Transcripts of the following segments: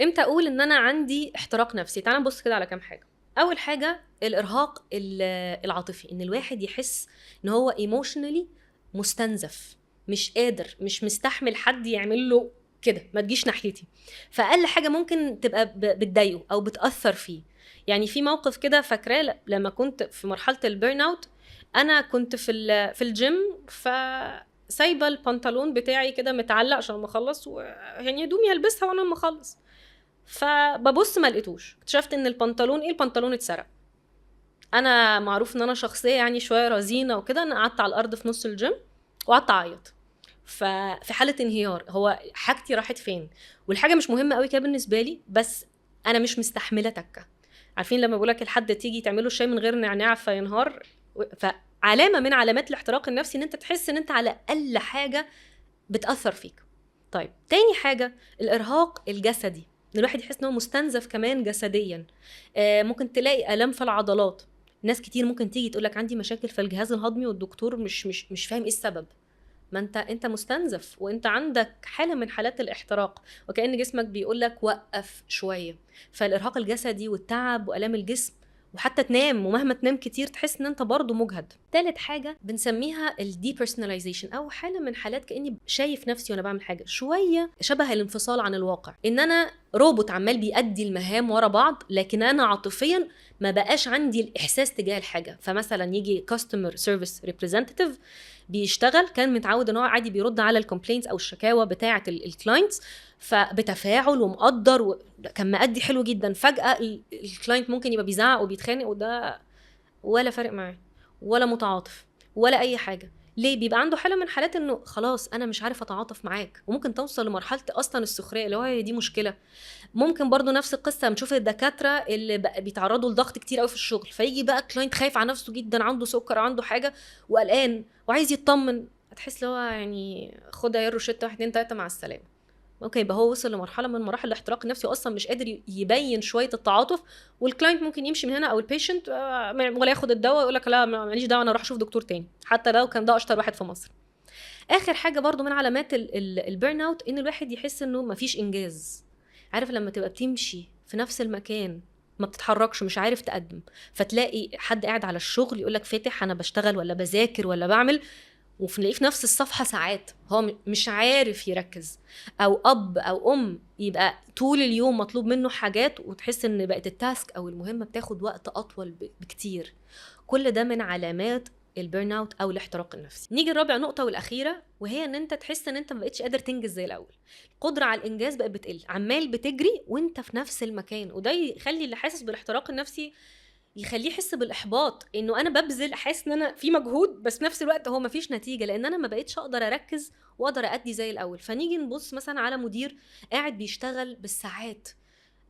امتى اقول ان انا عندي احتراق نفسي؟ تعال نبص كده على كام حاجه. اول حاجه الارهاق العاطفي، ان الواحد يحس ان هو ايموشنالي مستنزف، مش قادر، مش مستحمل حد يعمل له كده، ما تجيش ناحيتي. فاقل حاجه ممكن تبقى بتضايقه او بتاثر فيه. يعني في موقف كده فاكراه لما كنت في مرحله البيرن اوت. انا كنت في الجيم، سايبه البنطلون بتاعي كده متعلق عشان ما اخلص، يعني هدومي هلبسها وانا ما اخلص. فببص ما لقيتوش، اكتشفت ان البنطلون اتسرق. انا معروف ان انا شخصيه يعني شويه رزينه وكده، انا قعدت على الارض في نص الجيم وقعدت اعيط. ففي حاله انهيار، هو حاجتي راحت فين؟ والحاجه مش مهمه قوي كده بالنسبه لي، بس انا مش مستحمله تكه. عارفين لما بقولك الحد تيجي تعمله الشاي من غير نعناع فينهار؟ فعلامه من علامات الاحتراق النفسي ان انت تحس ان انت على اقل حاجه بتاثر فيك. طيب تاني حاجه الارهاق الجسدي، ان الواحد يحس انه مستنزف كمان جسديا. ممكن تلاقي الام في العضلات. ناس كتير ممكن تيجي تقولك عندي مشاكل في الجهاز الهضمي، والدكتور مش فاهم ايه السبب. ما انت مستنزف، وانت عندك حاله من حالات الاحتراق، وكأن جسمك بيقولك وقف شويه. فالارهاق الجسدي والتعب والام الجسم، وحتى تنام، ومهما تنام كتير تحس ان انت برضو مجهد. تالت حاجه بنسميها الديبرسوناليزيشن، او حاله من حالات كاني شايف نفسي وانا بعمل حاجه شويه شبه الانفصال عن الواقع، ان انا روبوت عمال بيأدي المهام ورا بعض، لكن انا عاطفيا ما بقاش عندي الاحساس تجاه الحاجه. فمثلا يجي كاستمر سيرفيس ريبريزنتيف بيشتغل، كان متعود ان هو عادي بيرد على الكومبلينتس او الشكاوى بتاعه الكلاينتس فبتفاعل ومقدر، كان مأدي حلو جدا. فجأة الكلاينت ممكن يبقى بيزعق وبيتخانق، وده ولا فارق معاه، ولا متعاطف، ولا اي حاجه. ليه؟ بيبقى عنده حاله من حالات انه خلاص انا مش عارف اتعاطف معاك، وممكن توصل لمرحله اصلا السخريه، اللي هو دي مشكله. ممكن برضو نفس القصه بنشوف الدكاتره اللي بقى بيتعرضوا لضغط كتير قوي في الشغل، فيجي بقى كلاينت خايف على نفسه جدا، عنده سكر، عنده حاجه وقلقان وعايز يطمن، هتحس لو يعني خد يا روشته 1 2 3 مع السلامه. ممكن يبقى هو وصل لمرحله من مراحل الاحتراق النفسي، واصلا مش قادر يبين شويه التعاطف، والكلاينت ممكن يمشي من هنا، او البيشنت ولا ياخد الدواء ويقول لك لا ماليش دعوه، انا اروح اشوف دكتور تاني، حتى لو كان ده اشطر واحد في مصر. اخر حاجه برضو من علامات البيرن اوت، ان الواحد يحس انه مفيش انجاز. عارف لما تبقى بتمشي في نفس المكان ما بتتحركش، مش عارف تقدم، فتلاقي حد قاعد على الشغل يقولك فاتح انا بشتغل ولا بذاكر ولا بعمل، وفي في نفس الصفحة ساعات هو مش عارف يركز. او اب او ام يبقى طول اليوم مطلوب منه حاجات، وتحس ان بقت التاسك او المهمة بتاخد وقت اطول بكتير. كل ده من علامات البيرن اوت او الاحتراق النفسي. نيجي الرابع نقطة والاخيرة، وهي ان انت تحس ان انت ما بقتش قادر تنجز زي الاول. القدرة على الانجاز بقت بتقل، عمال بتجري وانت في نفس المكان، وده يخلي اللي حاسس بالاحتراق النفسي يخليه يحس بالاحباط، انه انا ببذل، حاسس ان انا في مجهود، بس في نفس الوقت هو مفيش نتيجه، لان انا ما بقيتش اقدر اركز واقدر ادي زي الاول. فنيجي نبص مثلا على مدير قاعد بيشتغل بالساعات،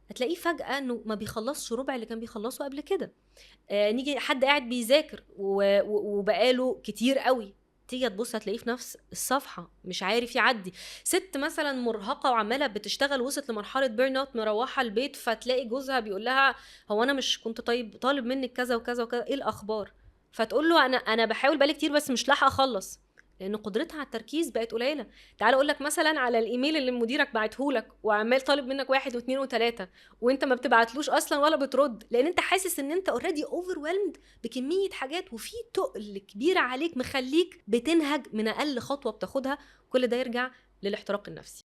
هتلاقيه فجاه انه ما بيخلصش ربع اللي كان بيخلصه قبل كده. نيجي حد قاعد بيذاكر وبقاله كتير قوي، تيجي تبص هتلاقيه في نفس الصفحه مش عارف يعدي. ست مثلا مرهقه وعماله بتشتغل، وصلت لمرحله بيرن اوت، مروحه البيت، فتلاقي جوزها بيقول لها هو انا مش كنت طالب منك كذا وكذا وكذا، ايه الاخبار؟ فتقول له انا بحاول بقالي كتير بس مش لاحقه اخلص، لان قدرتها على التركيز بقت قليله. تعال اقول لك مثلا على الايميل اللي مديرك بعته لك، وعمال طالب منك 1 و2 و3، وانت ما بتبعتلوش اصلا ولا بترد، لان انت حاسس ان انت اوريدي اوفرويلمد بكميه حاجات، وفي تقل كبير عليك مخليك بتنهج من اقل خطوه بتاخدها. كل ده يرجع للاحتراق النفسي.